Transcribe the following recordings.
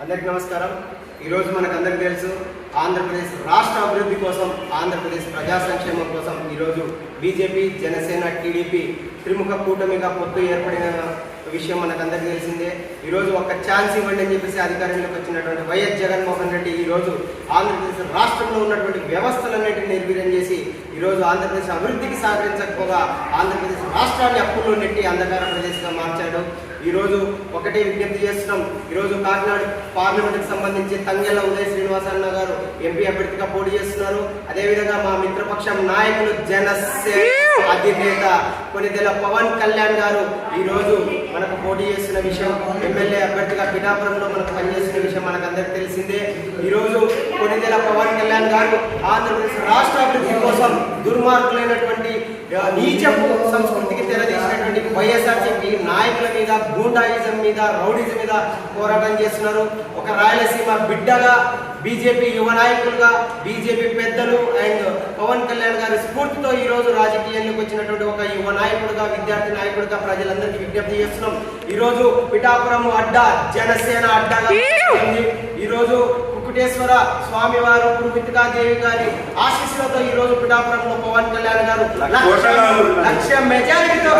అందరికీ నమస్కారం। ఈరోజు మనకందరికీ తెలుసు ఆంధ్రప్రదేశ్ రాష్ట్ర అభివృద్ధి కోసం, ఆంధ్రప్రదేశ్ ప్రజా సంక్షేమం కోసం ఈరోజు బీజేపీ, జనసేన, టీడీపీ త్రిముఖ కూటమిగా పొత్తు ఏర్పడిన విషయం మనకందరికీ తెలిసిందే। ఈరోజు ఒక ఛాన్స్ ఇవ్వండి అని చెప్పేసి అధికారంలోకి వచ్చినటువంటి వైఎస్ జగన్మోహన్ రెడ్డి ఈరోజు ఆంధ్రప్రదేశ్ రాష్ట్రంలో ఉన్నటువంటి వ్యవస్థలన్నింటినీ నిర్వీర్యం చేసి ఈరోజు ఆంధ్రప్రదేశ్ అభివృద్ధికి సహకరించకపోగా ఆంధ్రప్రదేశ్ రాష్ట్రాన్ని అప్పుల్లో నెట్టి అంధకార ప్రదేశంగా మార్చాడు। ఈరోజు ఒకటే విజ్ఞప్తి చేస్తున్నాం। ఈరోజు కాకినాడ పార్లమెంట్కి సంబంధించి తంగెళ్ల ఉదయ్ శ్రీనివాస్ అన్న గారు ఎంపీ అభ్యర్థిగా పోటీ చేస్తున్నారు। అదేవిధంగా మా మిత్రపక్షం నాయకులు జనసేన అధినేత కొనిదెల పవన్ కళ్యాణ్ గారు ఈరోజు మనకు పోటీ చేస్తున్న విషయం, ఎమ్మెల్యే అభ్యర్థిగా పిఠాపురంలో మనకు పనిచేస్తున్న విషయం మనకందరికీ తెలిసిందే। ఈరోజు కొనిదెల పవన్ కళ్యాణ్ గారు ఆంధ్రప్రదేశ్ రాష్ట్ర అభివృద్ధి కోసం దుర్మార్గులైనటువంటి నీచపు సంస్కృతికి తెరదీసినటువంటి వైఎస్ఆర్సీపీ నాయకుల మీద, గూండాయిజం మీద, రౌడిజం మీద పోరాటం చేస్తున్నారు। ఒక రాయలసీమ బిడ్డగా, బీజేపీ యువ నాయకులుగా, బీజేపీ పెద్దలు అండ్ పవన్ కళ్యాణ్ గారి స్ఫూర్తితో ఈరోజు రాజకీయాల్లోకి వచ్చినటువంటి ఒక యువ నాయకుడుగా, విద్యార్థి నాయకుడిగా ప్రజలందరికీ విజ్ఞప్తి చేస్తున్నాం। ఈరోజు పిఠాపురం అడ్డా జనసేన అడ్డాగా ఈరోజు కుకుటేశ్వర స్వామి వారు, పురుమితికాదేవి గారి ఆశీస్సులతో ఈరోజు పిఠాపురంలో పవన్ కళ్యాణ్ గారు లక్ష మెజారిటీతో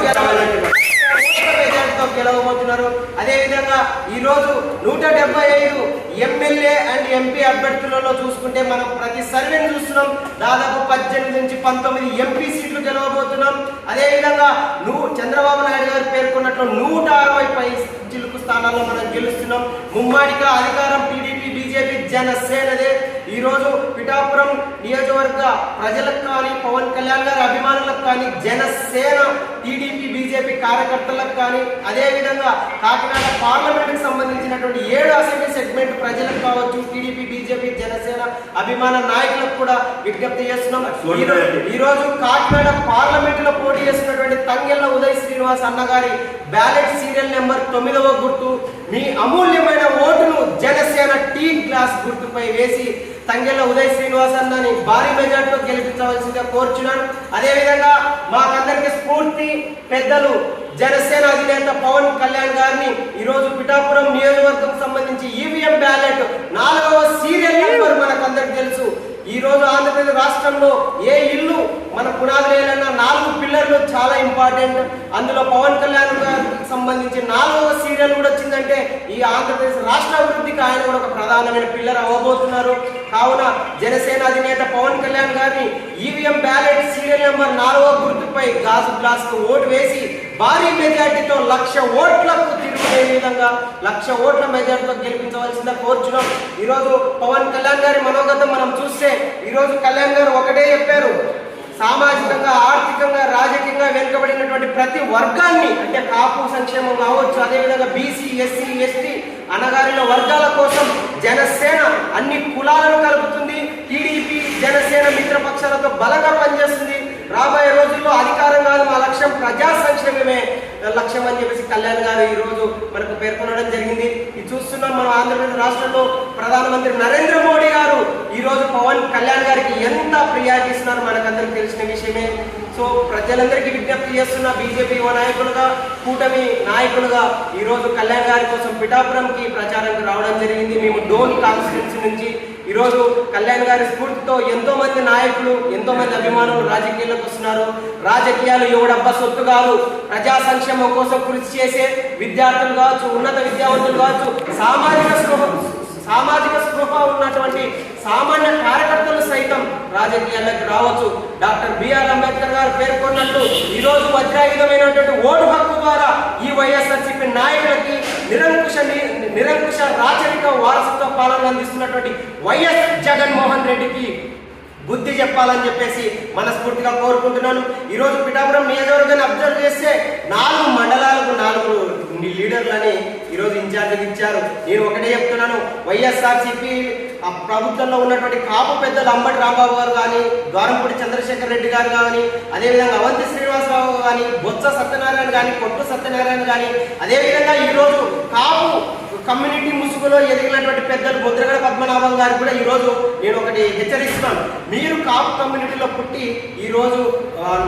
గెలవబోతున్నారు। అదేవిధంగా ఈరోజు 175 ఎమ్మెల్యే అండ్ ఎంపీ అభ్యర్థులలో చూసుకుంటే మనం ప్రతి సర్వేని చూస్తున్నాం, దాదాపు 18 నుంచి 19 ఎంపీ సీట్లు గెలవబోతున్నాం। అదేవిధంగా చంద్రబాబు నాయుడు గారు పేర్కొన్నట్లు 160 పై చిలుకు స్థానాల్లో మనం గెలుస్తున్నాం। ముమ్మాడిగా అధికారం టీడీపీ, బీజేపీ, జనసేనదే। ఈరోజు పిఠాపురం నియోజకవర్గ ప్రజలకు కానీ, పవన్ కళ్యాణ్ గారి అభిమానులకు కానీ, జనసేన, టీడీపీ, బీజేపీ కార్యకర్తలకు కానీ, అదేవిధంగా కాకినాడ పార్లమెంట్కి సంబంధించినటువంటి 7 అసెంబ్లీ సెగ్మెంట్ ప్రజలకు కావచ్చు, టీడీపీ, బీజేపీ, జనసేన అభిమాన నాయకులకు కూడా విజ్ఞప్తి చేస్తున్నాం। ఈరోజు కాకినాడ పార్లమెంట్ లో పోటీ చేస్తున్నటువంటి తంగెళ్ల ఉదయ్ శ్రీనివాస్ అన్నగారి బ్యాలెట్ సీరియల్ నెంబర్ 9వ గుర్తు, మీ అమూల్యమైన ఓటును జనసేన టీ గ్లాస్ గుర్తుపై వేసి తంగెళ్ల ఉదయ్ శ్రీనివాస్ అన్నని భారీ మెజార్టీతో గెలిపించవలసిందిగా కోరుచున్నాను। అదేవిధంగా మాకందరికి స్ఫూర్తి పెద్దలు జనసేన అధినేత పవన్ కళ్యాణ్ గారిని ఈరోజు పిఠాపురం నియోజకవర్గం సంబంధించి ఈవీఎం బ్యాలెట్ 4వ సీరియల్ నెంబర్ మనకందరికి తెలుసు। ఈ రోజు ఆంధ్రప్రదేశ్ రాష్ట్రంలో ఏ ఇల్లు మన పునాదులు వేయాలన్నా 4 పిల్లర్లు చాలా ఇంపార్టెంట్। అందులో పవన్ కళ్యాణ్ గారికి సంబంధించి 4వ సీరియల్ కూడా వచ్చిందంటే ఈ ఆంధ్రప్రదేశ్ రాష్ట్ర అభివృద్ధికి ఆయన కూడా ఒక ప్రధానమైన పిల్లర్ అవ్వబోతున్నారు। కావున జనసేన అధినేత పవన్ కళ్యాణ్ గారిని ఈవీఎం బ్యాలెట్ సీరియల్ నెంబర్ 4వ గుర్తుపై గాజు గ్లాస్ కు ఓటు వేసి భారీ మెజార్టీతో 1,00,000 ఓట్లకు తిరుగునే విధంగా 1,00,000 ఓట్ల మెజార్టీతో గెలిపించవలసిందిగా కోరుచున్నాం। ఈరోజు పవన్ కళ్యాణ్ గారి మనోగతం మనం చూస్తే ఈరోజు కళ్యాణ్ గారు ఒకటే చెప్పారు, సామాజికంగా, ఆర్థికంగా, రాజకీయంగా వెనుకబడినటువంటి ప్రతి వర్గాన్ని, అంటే కాపు సంక్షేమం కావచ్చు, అదేవిధంగా బీసీ, ఎస్సీ, ఎస్టీ అనగారిన వర్గాల కోసం జనసేన అన్ని కులాలను కలుపుతుంది। టీడీపీ, జనసేన మిత్రపక్షాలతో బలంగా పనిచేస్తుంది। రాబోయే రోజుల్లో అధికారం కాదు మా లక్ష్యం, ప్రజా సంక్షేమమే లక్ష్యం అని చెప్పేసి కళ్యాణ్ గారు ఈ రోజు మనకు పేర్కొనడం జరిగింది। ఇది చూస్తున్నాం మనం ఆంధ్రప్రదేశ్ రాష్ట్రంలో ప్రధానమంత్రి నరేంద్ర మోడీ గారు ఈ రోజు పవన్ కళ్యాణ్ గారికి ఎంత ప్రియారిటీ ఇస్తున్నారు మనకందరికి తెలిసిన విషయమే। సో ప్రజలందరికీ విజ్ఞప్తి చేస్తున్న బీజేపీ యువ నాయకులుగా, కూటమి నాయకులుగా ఈరోజు కళ్యాణ్ గారి కోసం పిఠాపురంకి ప్రచారానికి రావడం జరిగింది। మేము డోన్ కాన్స్టిట్యున్సీ నుంచి ఈరోజు కళ్యాణ్ గారి స్ఫూర్తితో ఎంతో మంది నాయకులు, ఎంతో మంది అభిమానులు రాజకీయాల్లోకి వస్తున్నారు। రాజకీయాలు ఎవడబ్బా సొత్తు కాదు, ప్రజా సంక్షేమం కోసం కృషి చేసే విద్యార్థులు కావచ్చు, ఉన్నత విద్యావంతులు కావచ్చు, సామాజిక స్పృహ ఉన్నటువంటి సామాన్య కార్యకర్తలు సైతం రాజకీయాల్లోకి రావచ్చు। డాక్టర్ బిఆర్ అంబేద్కర్ గారు పేర్కొన్నట్టు ఈరోజు వజ్రాయుధమైనటువంటి ఓటు హక్కు ద్వారా ఈ వైఎస్ఆర్సీపీ నాయకులకి నిరంకుశ రాచరిక వారసత్వ పాలన అందిస్తున్నటువంటి వైఎస్ జగన్మోహన్ రెడ్డికి బుద్ధి చెప్పాలని చెప్పేసి మనస్ఫూర్తిగా కోరుకుంటున్నాను। ఈరోజు పిఠాపురం నియోజకవర్గాన్ని అబ్జర్వ్ చేస్తే 4 మండలాలకు 4 లీడర్లని ఈరోజు ఇన్ఛార్జ్ ఇచ్చారు। నేను ఒకటే చెప్తున్నాను, వైఎస్ఆర్సీపీ ప్రభుత్వంలో ఉన్నటువంటి కాపు పెద్దలు అంబటి రాంబాబు గారు కానీ, ద్వారంపూడి చంద్రశేఖర్ రెడ్డి గారు కానీ, అదేవిధంగా అవంతి శ్రీనివాసరావు కానీ, బొత్స సత్యనారాయణ కానీ, కొట్టు సత్యనారాయణ కానీ, అదేవిధంగా ఈరోజు కమ్యూనిటీ ముసుగులో ఎదిగినటువంటి పెద్దలు ముద్రగడ పద్మనాభం గారు కూడా ఈరోజు నేను ఒకటి హెచ్చరిస్తున్నాను. మీరు కాపు కమ్యూనిటీలో పుట్టి ఈరోజు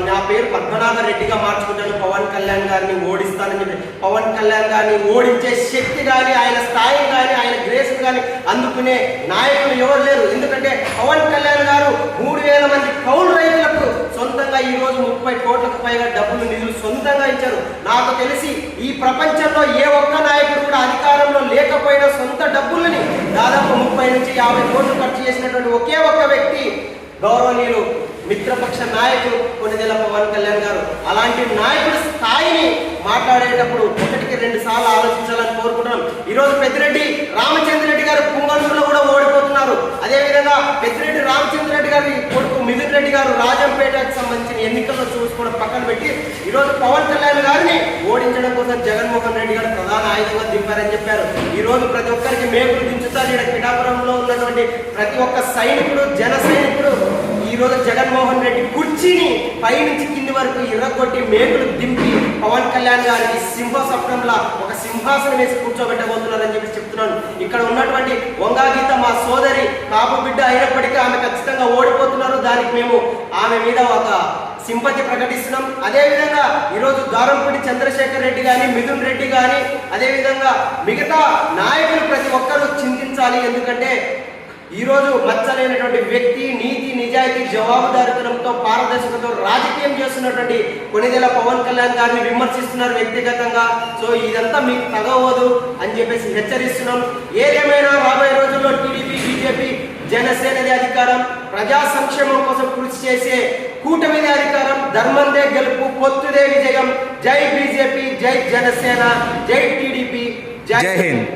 నా పేరు పద్మనాభ రెడ్డిగా మార్చుకుంటాను, పవన్ కళ్యాణ్ గారిని ఓడిస్తానని చెప్పి, పవన్ కళ్యాణ్ గారిని ఓడించే శక్తి కానీ ఆయన స్థాయి కానీ ఆయన గ్రేస్ కానీ అందుకునే నాయకులు ఎవరు లేరు. ఎందుకంటే పవన్ కళ్యాణ్ గారు 3,000 మంది కౌలు రైతులకు సొంతంగా ఈరోజు 30 కోట్లకు పైగా డబ్బులు నిధులు సొంతంగా ఇచ్చారు. నాకు తెలిసి ఈ ప్రపంచంలో ఏ ఒక్క నాయకుడు కూడా అధికారంలో లేకపోయినా సొంత డబ్బులని దాదాపు 30 నుంచి 50 కోట్లు ఖర్చు చేసినటువంటి ఒకే ఒక్క వ్యక్తి గౌరవనీయులు మిత్రపక్ష నాయకుడు కొణిదెల పవన్ కళ్యాణ్ గారు. అలాంటి నాయకుడి స్థాయిని మాట్లాడేటప్పుడు 1-2 సార్లు ఆలోచించాలని కోరుకుంటున్నాం. ఈరోజు పెద్దిరెడ్డి రామచంద్రరెడ్డి గారు పుంగనూరులో కూడా ఓడిపోతున్నారు. అదేవిధంగా పెద్దిరెడ్డి రామచంద్రరెడ్డి గారి కొడుకు మిథున్ రెడ్డి గారు రాజంపేటకు సంబంధించిన ఎన్నికల్లో చూసుకోవడం పక్కన పెట్టి ఈరోజు పవన్ కళ్యాణ్ గారిని ఓడించడం కోసం జగన్మోహన్ రెడ్డి గారు ప్రధాన ఆయుధంగా దింపారని చెప్పారు. ఈరోజు ప్రతి ఒక్కరికి మేకులు దించుతారు. ఇక్కడ పిఠాపురంలో ఉన్నటువంటి ప్రతి ఒక్క సైనికుడు జన సైనికుడు ఈరోజు జగన్మోహన్ రెడ్డి కుర్చీని పైనుంచి కింది వరకు ఇరగొట్టి మేకులు దింపి పవన్ కళ్యాణ్ గారికి సింహసప్నంలా ఒక సింహాసనం వేసి కూర్చోబెట్టబోతున్నారని చెప్పి చెప్తున్నాను. ఇక్కడ ఉన్నటువంటి వంగాగీత మా సోదరి కాపు బిడ్డ అయినప్పటికీ ఆమె ఖచ్చితంగా ఓడిపోతున్నారు. దానికి మేము ఆమె మీద ఒక సింపతి ప్రకటిస్తున్నాం. అదేవిధంగా ఈరోజు దారంపూడి చంద్రశేఖర్ రెడ్డి కానీ మిథున్ రెడ్డి కానీ అదేవిధంగా మిగతా నాయకులు ప్రతి ఒక్కరూ చింతించాలి. ఎందుకంటే ఈరోజు మచ్చలేనటువంటి వ్యక్తి నీతి నిజాయితీ జవాబుదారితనంతో పారదర్శకతో రాజకీయం చేస్తున్నటువంటి కొణిదెల పవన్ కళ్యాణ్ గారిని విమర్శిస్తున్నారు వ్యక్తిగతంగా. సో ఇదంతా మీకు తగవదు అని చెప్పేసి హెచ్చరిస్తున్నాం. ఏదేమైనా రాబోయే రోజుల్లో టీడీపీ బీజేపీ జనసేనది అధికారం, ప్రజా సంక్షేమం కోసం కృషి చేసే కూటమిదే అధికారం, ధర్మందే గెలుపు, పొత్తుదే విజయం. జై బీజేపీ, జై జనసేన, జై టీడీపీ, జై హింద్.